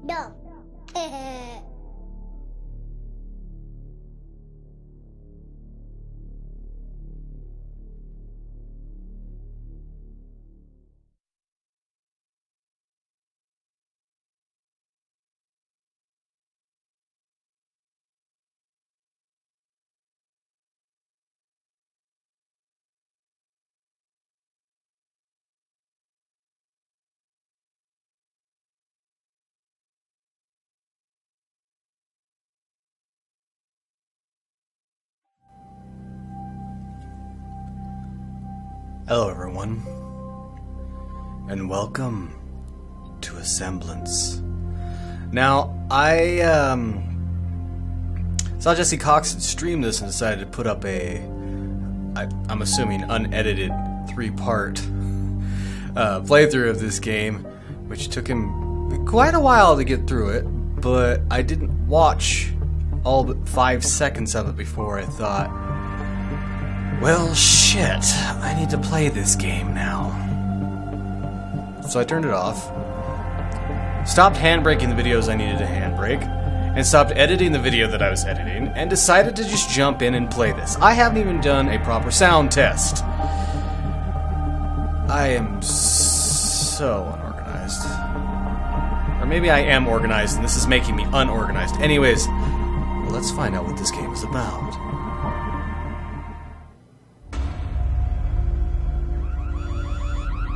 No. Hello everyone, and welcome to Asemblance. Now, I saw Jesse Cox stream this and decided to put up I'm assuming unedited 3-part playthrough of this game, which took him quite a while to get through it, but I didn't watch all but 5 seconds of it before I thought, well, shit, I need to play this game now. So I turned it off, stopped handbraking the videos I needed to handbrake, and stopped editing the video that I was editing, and decided to just jump in and play this. I haven't even done a proper sound test. I am so unorganized. Or maybe I am organized, and this is making me unorganized. Anyways, well, let's find out what this game is about.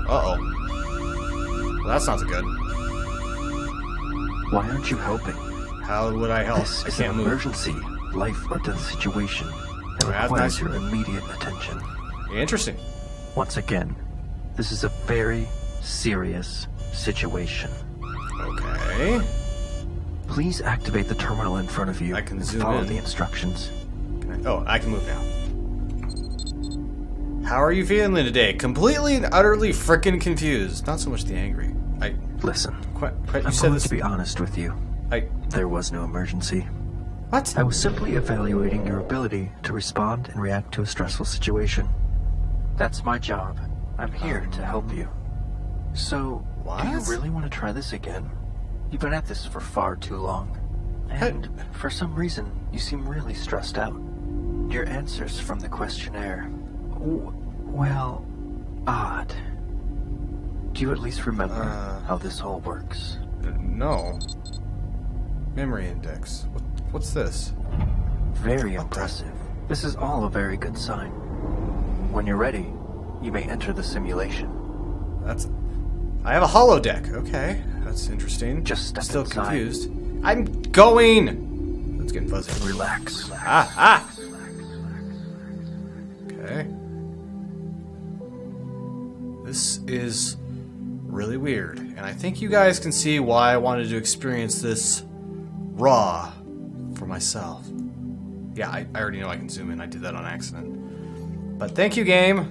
Uh-oh. Well, that's not so good. Why aren't you helping? How would I help? This I is can't an move. emergency, life or death situation that That's requires nice. your immediate attention. Interesting. Once again, this is a very serious situation. Okay. Please activate the terminal in front of you I can and zoom follow in. the instructions. Oh, I can move now. How are you feeling today? Completely and utterly frickin' confused. Not so much the angry. Listen, You I'm said going this. to be honest with you. There was no emergency. What? I was simply evaluating your ability to respond and react to a stressful situation. That's my job. I'm here to help you. So, do you What? really want to try this again? You've been at this for far too long. And for some reason, you seem really stressed out. Your answers from the questionnaire, well, odd. Do you at least remember how this all works? No. Memory index. What's this? Very impressive. This is all a very good sign. When you're ready, you may enter the simulation. I have a holodeck. Okay, that's interesting. Just step Still inside. confused. I'm going. It's getting fuzzy. Relax. Ah. Okay. This is really weird, and I think you guys can see why I wanted to experience this raw for myself. Yeah, I already know I can zoom in. I did that on accident. But thank you, game.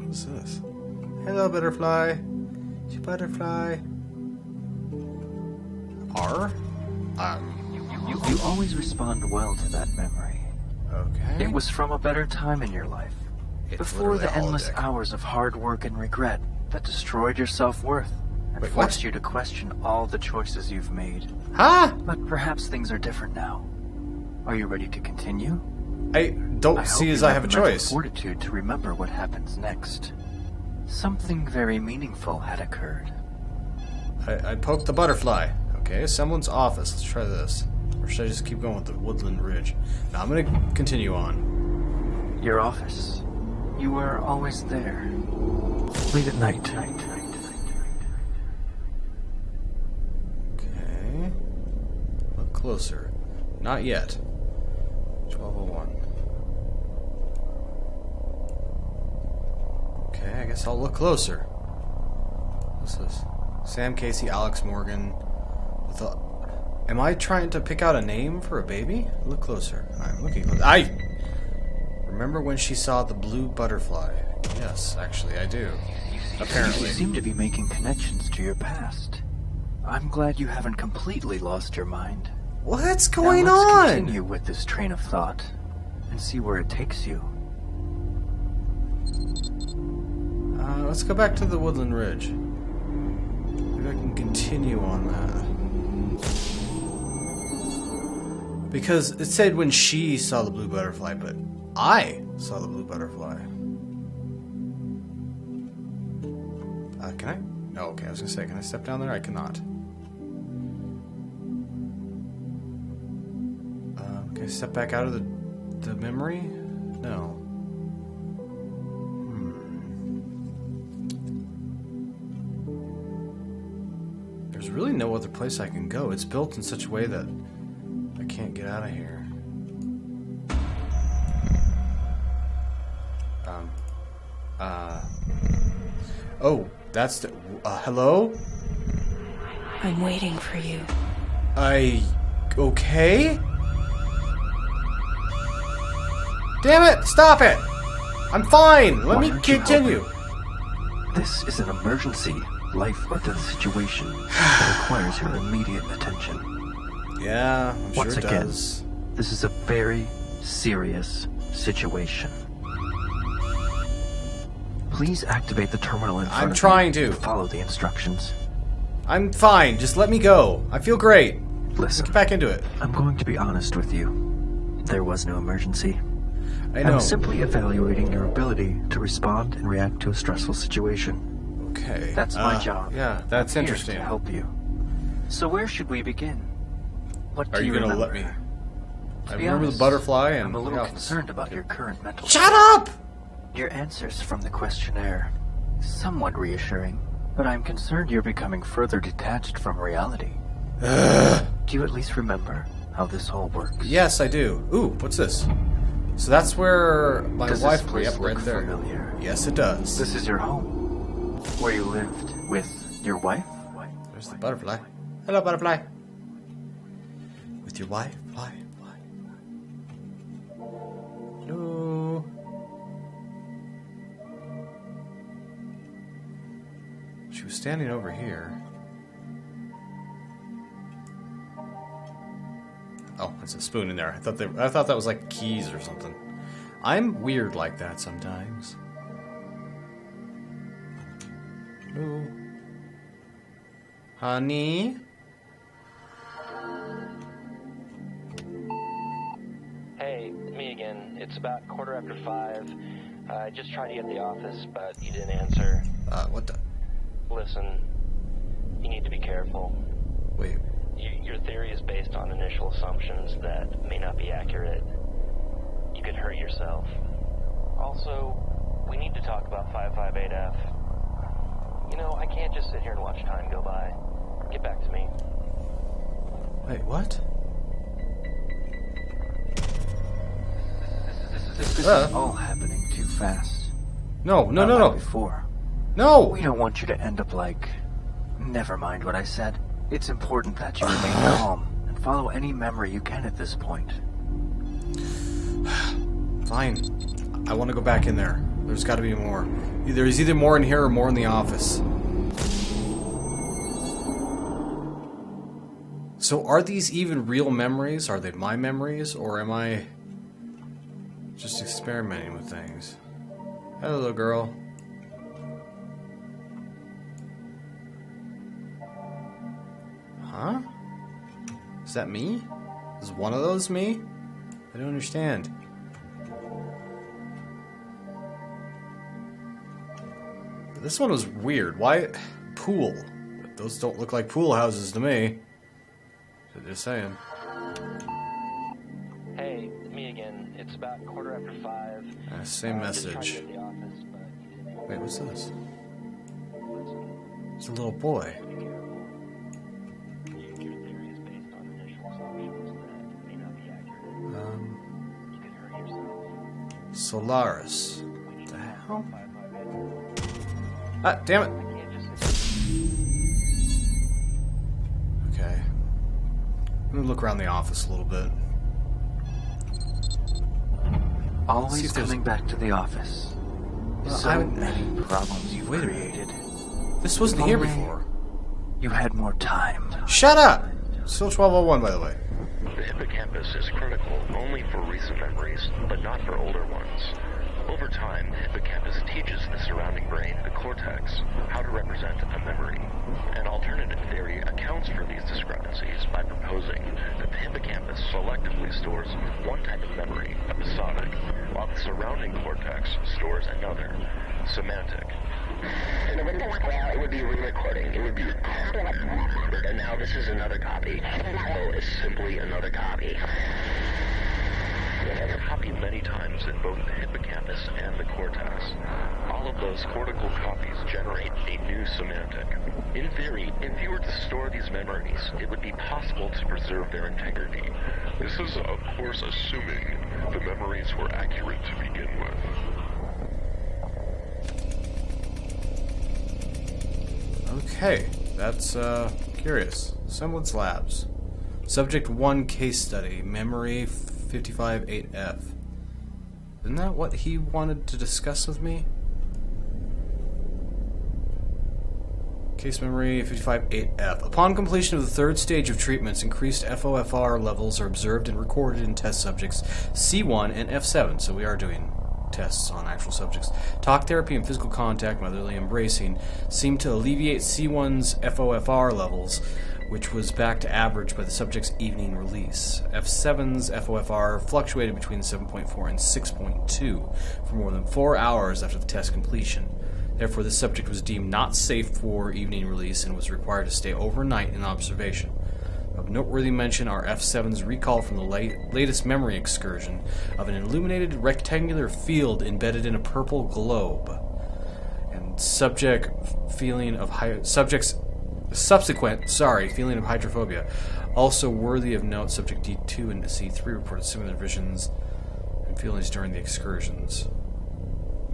What's this? Hello, butterfly. You butterfly. R? You always respond well to that memory. Okay. It was from a better time in your life. It's Before literally the a endless holodeck. hours of hard work and regret that destroyed your self-worth and Wait, what? forced you to question all the choices you've made. Huh? But perhaps things are different now. Are you ready to continue? I don't I see hope as you I have a the mental choice. fortitude to remember what happens next. Something very meaningful had occurred. I poked the butterfly. Okay, Asemblance office. Let's try this. Or should I just keep going with the Woodland Ridge? No, I'm gonna continue on. Your office. You were always there. Late at night. Okay. Look closer. Not yet. 1201. Okay, I guess I'll look closer. What's this? Sam Casey, Alex Morgan. Am I trying to pick out a name for a baby? Look closer. I'm looking closer. Remember when she saw the blue butterfly? Yes, actually, I do. Apparently. You seem to be making connections to your past. I'm glad you haven't completely lost your mind. What's Now going let's on? continue with this train of thought and see where it takes you. Let's go back to the Woodland Ridge. Maybe I can continue on that. Because it said when she saw the blue butterfly, but I saw the blue butterfly. Can I? No, okay, I was gonna say, can I step down there? I cannot. Can I step back out of the memory? No. There's really no other place I can go. It's built in such a way that I can't get out of here. Oh, that's the... hello? I'm waiting for you. Okay? Damn it! Stop it! I'm fine! Let me continue. This is an emergency, life or death situation that requires your immediate attention. Yeah, I'm sure Once it again, does. this is a very serious situation. Please activate the terminal in front of you. I'm trying to. Follow the instructions. I'm fine. Just let me go. I feel great. Let's Listen, get back into it. I'm going to be honest with you. There was no emergency. I know. I'm simply evaluating your ability to respond and react to a stressful situation. Okay. That's my job. Yeah, that's I'm here interesting. to help you. So where should we begin? What Are do you you gonna remember? let me? To I be remember honest, the butterfly and... I'm a little yeah. concerned about your current mental Shut up! Your answers from the questionnaire, somewhat reassuring, but I'm concerned you're becoming further detached from reality. Do you at least remember how this all works? Yes, I do. Ooh, what's this? So that's where my Does wife... this place Yep, right look there. familiar? Yes, it does. This is your home, where you lived with your wife? There's the butterfly. Hello, butterfly. With your wife? Why? Hello. She was standing over here. Oh, it's a spoon in there. I thought that was like keys or something. I'm weird like that sometimes. Hello. Honey? Hey, me again. It's about 5:15. I just tried you at the office, but you didn't answer. What the? Listen, you need to be careful. Wait. Your theory is based on initial assumptions that may not be accurate. You could hurt yourself. Also, we need to talk about 558F. You know, I can't just sit here and watch time go by. Get back to me. Wait, what? This is all happening too fast. No. Not like before. No! We don't want you to end up like... Never mind what I said. It's important that you remain calm and follow any memory you can at this point. Fine. I want to go back in there. There's got to be more. There's either more in here or more in the office. So are these even real memories? Are they my memories? Or am I just experimenting with things? Hello, little girl. Huh? Is that me? Is one of those me? I don't understand. This one was weird. Why? Pool. Those don't look like pool houses to me. Just saying. Hey, me again. It's about 5:15. Same Just tried message. you at the office, but you didn't answer. Wait, what's this? Listen, It's a little boy. be careful. Your theory is based on initial assumptions that may not be accurate. You could hurt yourself. Solaris. We need The to hell? 558. Ah, damn it. I can't just sit Okay. Let me look around the office a little bit. See Always if there's- coming back to the office. Well, So many problems you've Wait a minute. created. This wasn't here Only- before. You had more time. Shut up! Still 1201, by the way. The hippocampus is critical only for recent memories, but not for older ones. Over time, the hippocampus teaches the surrounding brain, the cortex, how to represent a memory. An alternative theory accounts for these discrepancies by proposing that the hippocampus selectively stores one type of memory, episodic, while the surrounding cortex stores another, semantic. And it wouldn't be like, well, it would be re-recording. It would be, and now this is another copy. Oh, it's simply another copy. It's copied many times in both the hippocampus and the cortex. All of those cortical copies generate a new semantic. In theory, if you were to store these memories, it would be possible to preserve their integrity. This is, of course, assuming the memories were accurate to begin with. Okay, that's curious. Asemblance Labs. Subject 1 case study, memory 558F. Isn't that what he wanted to discuss with me? Case memory 558F. Upon completion of the third stage of treatments, increased FOFR levels are observed and recorded in test subjects C1 and F7. So we are doing tests on actual subjects. Talk therapy and physical contact, motherly embracing, seemed to alleviate C1's FOFR levels, which was back to average by the subject's evening release. F7's FOFR fluctuated between 7.4 and 6.2 for more than 4 hours after the test completion. Therefore, the subject was deemed not safe for evening release and was required to stay overnight in observation. Of noteworthy mention are F7's recall from the latest memory excursion of an illuminated rectangular field embedded in a purple globe, and subsequent feeling of hydrophobia. Also worthy of note, subject D2 and C3 reported similar visions and feelings during the excursions.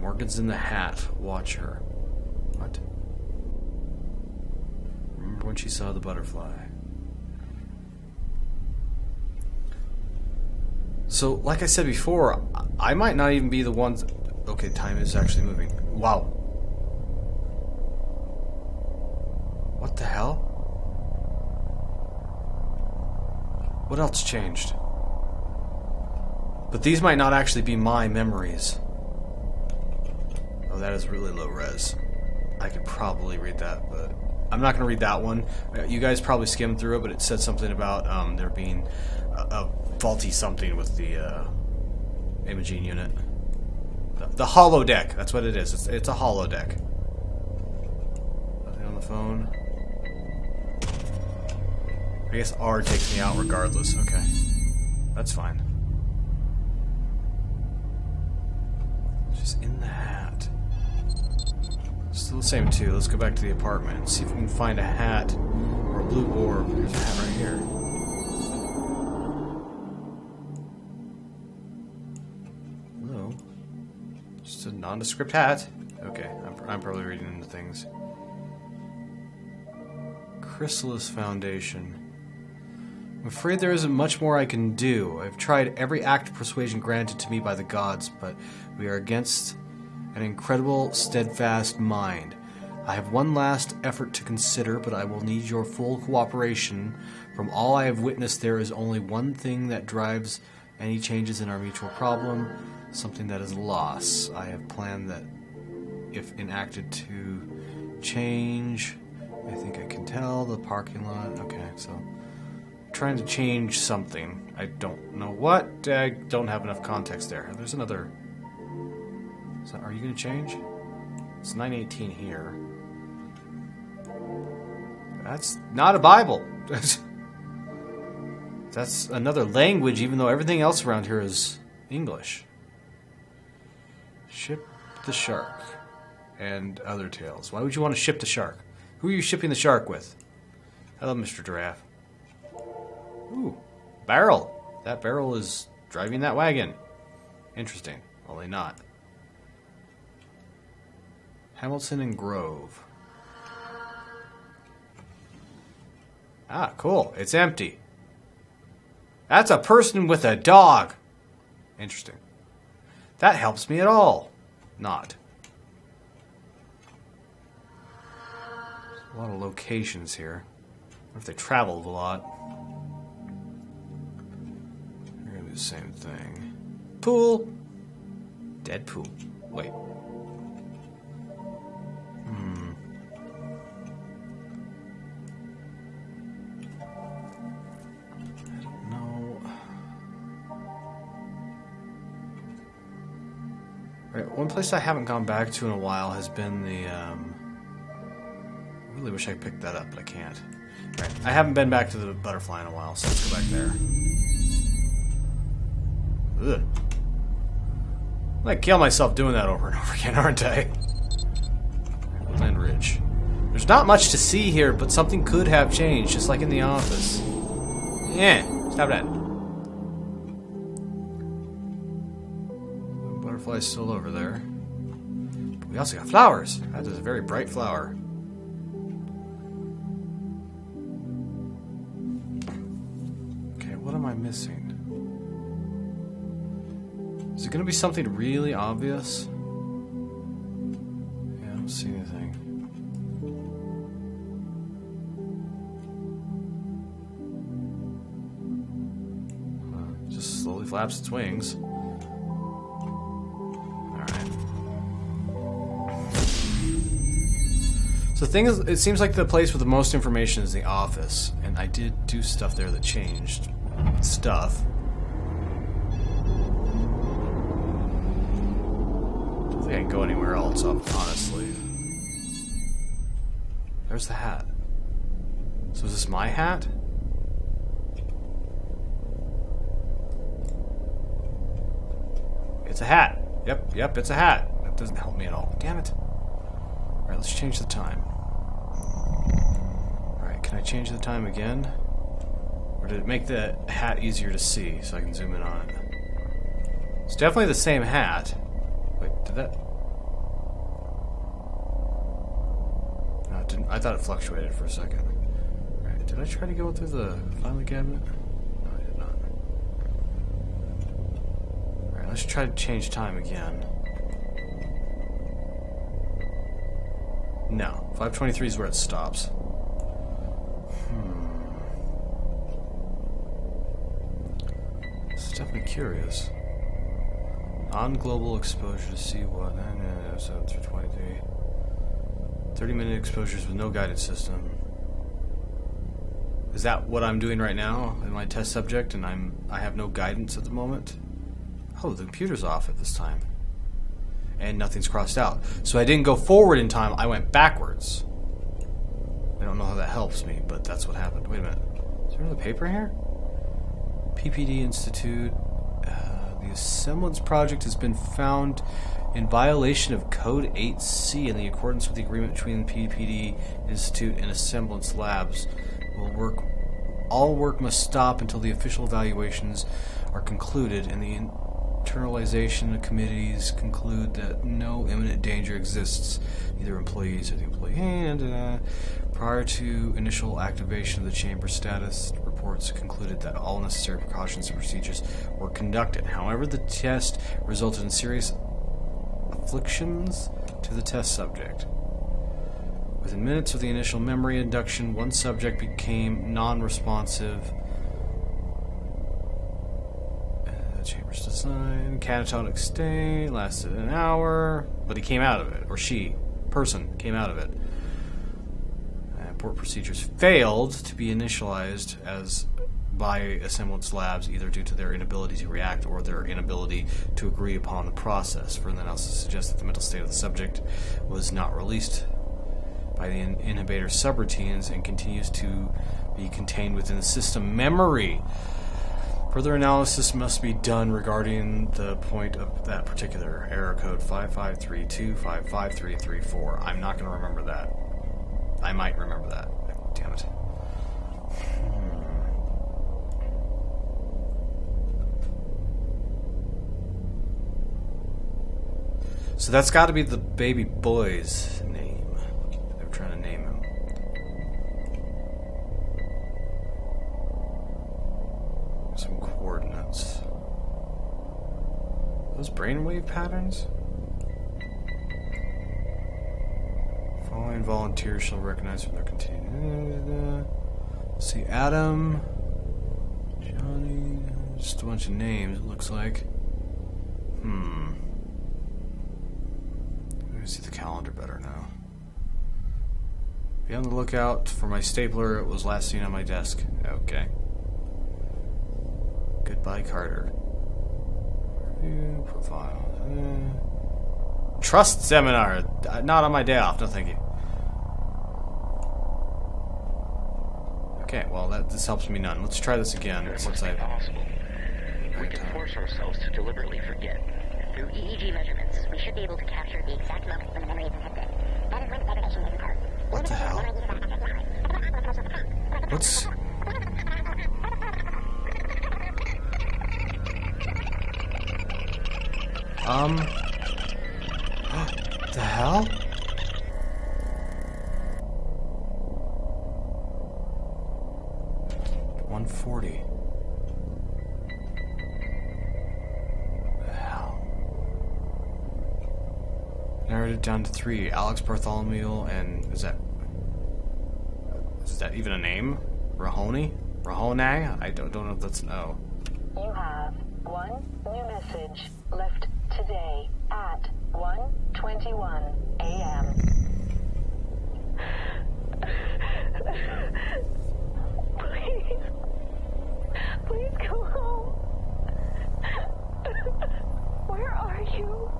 Morgan's in the hat. Watch her. What? Remember when she saw the butterfly? So, like I said before, I might not even be the ones... Okay, time is actually moving. Wow. What the hell? What else changed? But these might not actually be my memories. Oh, that is really low res. I could probably read that, but I'm not going to read that one. You guys probably skimmed through it, but it said something about there being a faulty something with the imaging unit. The holodeck. That's what it is. It's a holodeck. Nothing on the phone. I guess R takes me out regardless. Okay. That's fine. Just in the hat. Still the same too. Let's go back to the apartment and see if we can find a hat or a blue orb. There's a hat right here. Hello. Just a nondescript hat. Okay, I'm probably reading into things. Chrysalis Foundation. I'm afraid there isn't much more I can do. I've tried every act of persuasion granted to me by the gods, but we are against an incredible, steadfast mind. I have one last effort to consider, but I will need your full cooperation. From all I have witnessed, there is only one thing that drives any changes in our mutual problem, something that is loss. I have planned that, if enacted, to change... I think I can tell the parking lot. Okay, so... trying to change something. I don't know what. I don't have enough context there. There's another... So, are you going to change? It's 9:18 here. That's not a Bible. That's another language, even though everything else around here is English. Ship the shark. And other tales. Why would you want to ship the shark? Who are you shipping the shark with? Hello, Mr. Giraffe. Ooh, barrel. That barrel is driving that wagon. Interesting. Only not. Hamilton and Grove. Ah, cool. It's empty. That's a person with a dog. Interesting. That helps me at all. Not. There's a lot of locations here. What if they traveled a lot? They're gonna do the same thing. Pool. Deadpool. Wait. Right, one place I haven't gone back to in a while has been the, I really wish I picked that up, but I can't. Right, I haven't been back to the butterfly in a while, so let's go back there. Ugh. I might kill myself doing that over and over again, aren't I? Woodland Ridge. There's not much to see here, but something could have changed, just like in the office. Yeah, stop that. Butterfly's still over there. But we also got flowers. That is a very bright flower. Okay, what am I missing? Is it going to be something really obvious? Yeah, I don't see anything. Just slowly flaps its wings. The thing is, it seems like the place with the most information is the office, and I did do stuff there that changed stuff. Don't think I can go anywhere else, honestly. There's the hat. So is this my hat? It's a hat. Yep, it's a hat. That doesn't help me at all. Damn it. Alright, let's change the time. Can I change the time again? Or did it make the hat easier to see so I can zoom in on it? It's definitely the same hat. Wait, did that... No, it didn't. I thought it fluctuated for a second. Alright, did I try to go through the filing cabinet? No, I did not. Alright, let's try to change time again. No, 5:23 is where it stops. This is definitely curious. Non-global exposure to see what? So through 23. 30-minute exposures with no guided system. Is that what I'm doing right now in my test subject, and I have no guidance at the moment? Oh, the computer's off at this time. And nothing's crossed out. So I didn't go forward in time, I went backwards. I don't know how that helps me, but that's what happened. Wait a minute. Is there another paper here? PPD Institute. The Asemblance project has been found in violation of Code 8C in the accordance with the agreement between the PPD Institute and Asemblance Labs. All work must stop until the official evaluations are concluded and the internalization committees conclude that no imminent danger exists, either employees or the employee. Prior to initial activation of the chamber, status reports concluded that all necessary precautions and procedures were conducted. However, the test resulted in serious afflictions to the test subject. Within minutes of the initial memory induction, one subject became non-responsive. Chamber's design, catatonic stay, lasted an hour, but he came out of it, or person came out of it. Port procedures failed to be initialized as by Asemblance Labs, either due to their inability to react or their inability to agree upon the process. Further analysis suggests that the mental state of the subject was not released by the inhibitor subroutines and continues to be contained within the system memory. Further analysis must be done regarding the point of that particular error code 5532555334. I'm not going to remember that. I might remember that. Damn it. So that's got to be the baby boy's name. They're trying to name him. Some coordinates. Those brainwave patterns? Following volunteers shall recognize from their continued. See, Adam, Johnny, just a bunch of names, it looks like. me see the calendar better now. Be on the lookout for my stapler. It was last seen on my desk. Okay. Goodbye, Carter. Review profile. Trust seminar. Not on my day off. No, thank you. Okay, well, this helps me none. Let's try this again. It must be possible. We can force ourselves to deliberately forget. Through EEG measurements, we should be able to capture the exact moment when the memory is infected. That is when degradation is occurred. What the hell? What's... the hell? $140. The hell? Narrowed it down to 3. Alex Bartholomew and is that even a name? Rahone? I don't know if that's an O. You have one new message left today at 1:21 a.m. Please go home. Where are you?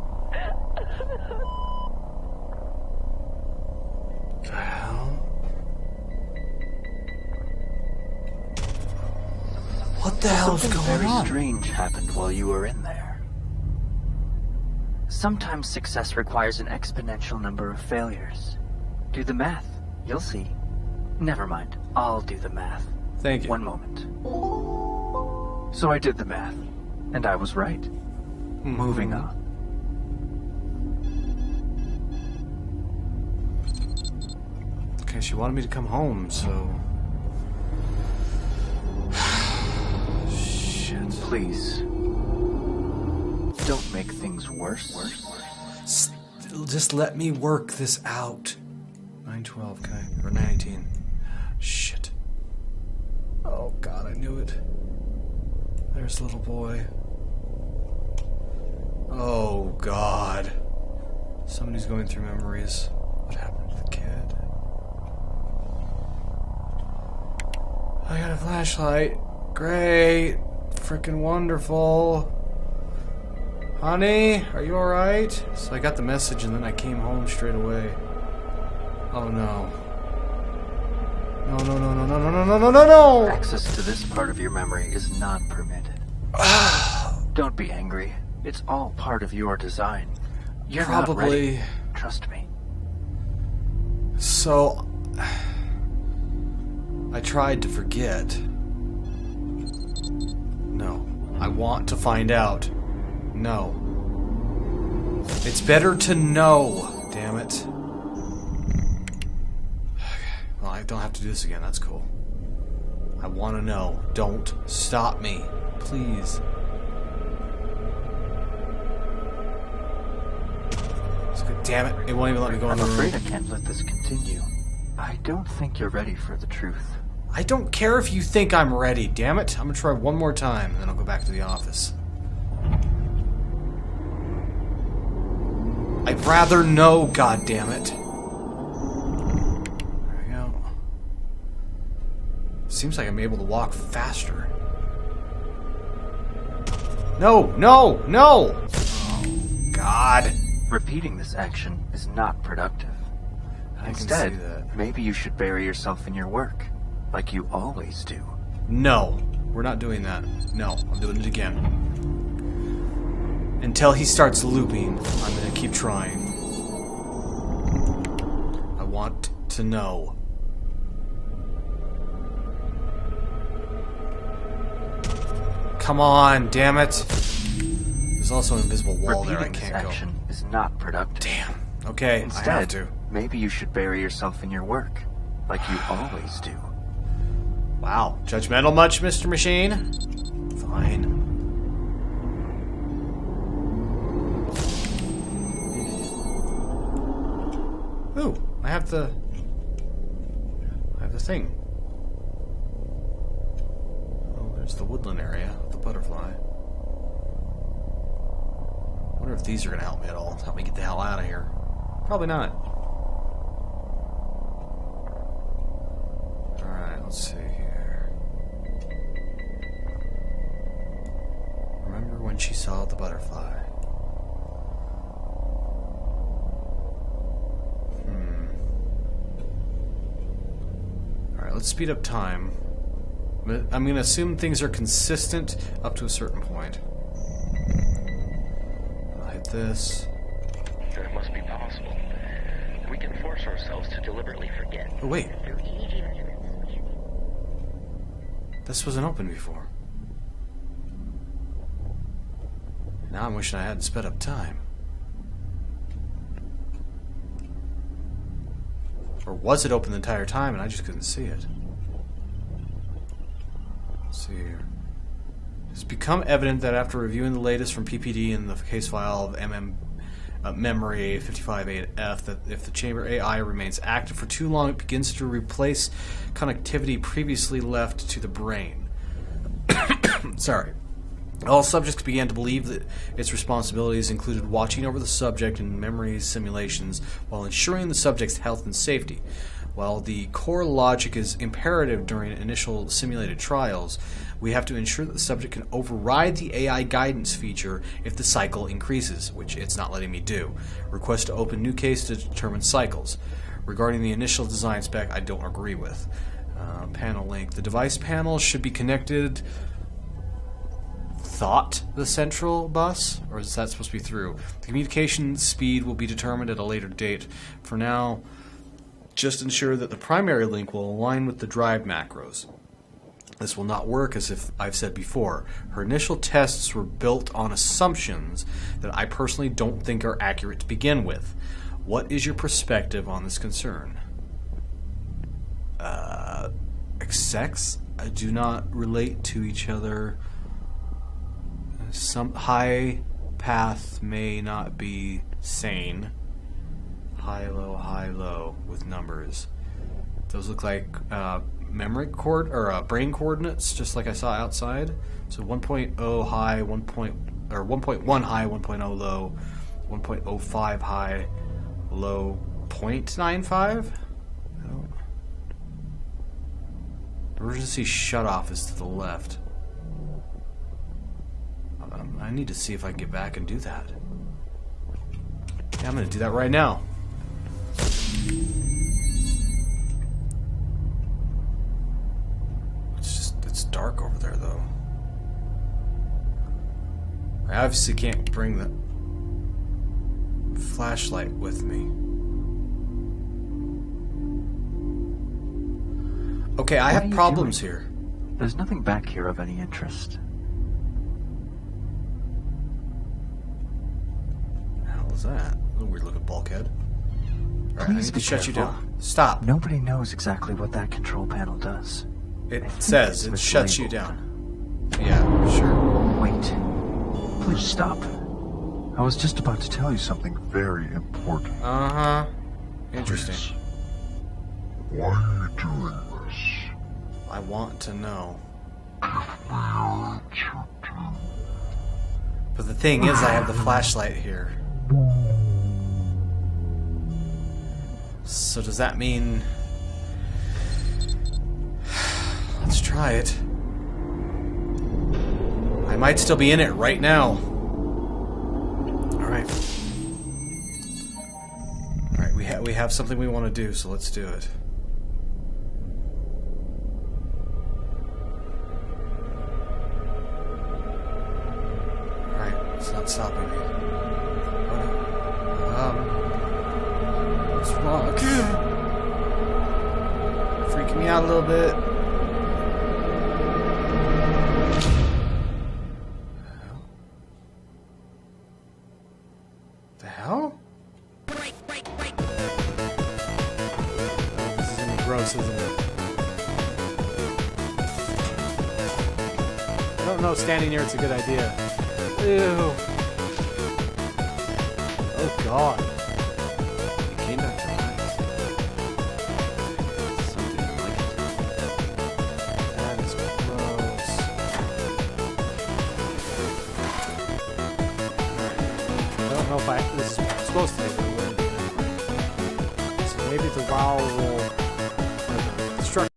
The hell? What the hell's Something going very on? strange happened while you were in there. Sometimes success requires an exponential number of failures. Do the math. You'll see. Never mind. I'll do the math. Thank you. One moment. So I did the math, and I was right. Moving on. Okay, she wanted me to come home, so... Shit. Please. Don't make things worse. Just let me work this out. 9:12, okay. Or 19. Shit. Oh god, I knew it. There's little boy. Oh god. Somebody's going through memories. What happened to the kid? I got a flashlight. Great. Freaking wonderful. Honey, are you alright? So I got the message and then I came home straight away. Oh no. No, no, no, no, no, no, no, no, no, no, no! Access to this part of your memory is not permitted. Don't be angry. It's all part of your design. You're Probably. not ready. Trust me. So... I tried to forget. No. I want to find out. No. It's better to know. Damn it. Well, I don't have to do this again. That's cool. I want to know. Don't stop me. Please. Damn it. It won't even let me go in I'm the room. afraid I can't let this continue. I don't think you're ready for the truth. I don't care if you think I'm ready, damn it. I'm gonna try one more time, and then I'll go back to the office. I'd rather know, goddammit. There we go. Seems like I'm able to walk faster. No, no, no! Oh, God. Repeating this action is not productive. I Instead, can see that. maybe you should bury yourself in your work, like you always do. No, we're not doing that. No, I'm doing it again. Until he starts looping, I'm gonna keep trying. I want to know. Come on, damn it. There's also an invisible wall there I Repeating can't this go. action is not productive. Damn. Okay, Instead, I have to. maybe you should bury yourself in your work, like you always do. Wow. Judgmental much, Mr. Machine? Fine. Ooh, I have the thing. Oh, there's the woodland area with the butterfly. I wonder if these are gonna help me at all. Help me get the hell out of here. Probably not. Alright, let's see here. Remember when she saw the butterfly? Alright, let's speed up time. I'm going to assume things are consistent up to a certain point. I'll hit this. It must be possible. We can force ourselves to deliberately forget. Oh, wait. Through EEG measurements, we should... This wasn't open before. Now I'm wishing I hadn't sped up time. Or was it open the entire time and I just couldn't see it? Let's see here. It's become evident that after reviewing the latest from PPD in the case file of memory 558F, that if the chamber AI remains active for too long, it begins to replace connectivity previously left to the brain. Sorry. All subjects began to believe that its responsibilities included watching over the subject in memory simulations while ensuring the subject's health and safety. While the core logic is imperative during initial simulated trials, we have to ensure that the subject can override the AI guidance feature if the cycle increases, which it's not letting me do. Request to open new case to determine cycles. Regarding the initial design spec, I don't agree with. Panel link. The device panel should be connected... the central bus? Or is that supposed to be through? The communication speed will be determined at a later date. For now, just ensure that the primary link will align with the drive macros. This will not work, as if I've said before. Her initial tests were built on assumptions that I personally don't think are accurate to begin with. What is your perspective on this concern? Execs do not relate to each other. Some high path may not be sane. High, low with numbers. Those look like memory brain coordinates, just like I saw outside. So 1.0 high, 1.1 high, 1.0 low, 1.05 high, low 0.95. Oh. Emergency shutoff is to the left. I need to see if I can get back and do that. Yeah, I'm going to do that right now. It's dark over there, though. I obviously can't bring the flashlight with me. Okay, I have problems here. There's nothing back here of any interest. What was that? A weird looking bulkhead. Alright, I need to shut you down. Stop. Nobody knows exactly what that control panel does. It says it shuts you down. Yeah, sure. Wait. Please stop. I was just about to tell you something very important. Uh-huh. Interesting. Please. Why are you doing this? I want to know. But the thing is, I have the flashlight here. So does that mean... Let's try it. I might still be in it right now. Alright. Alright, we have something we want to do, so let's do it. Alright, it's not stopping me. What's wrong? Freaking me out a little bit. The hell? This is gonna be gross, isn't it? I don't know if standing near it's a good idea. Ew. Oh god. It came back to life. Something like it. That is gross. I don't know if this is supposed to be, but it wouldn't be. the WoW rule.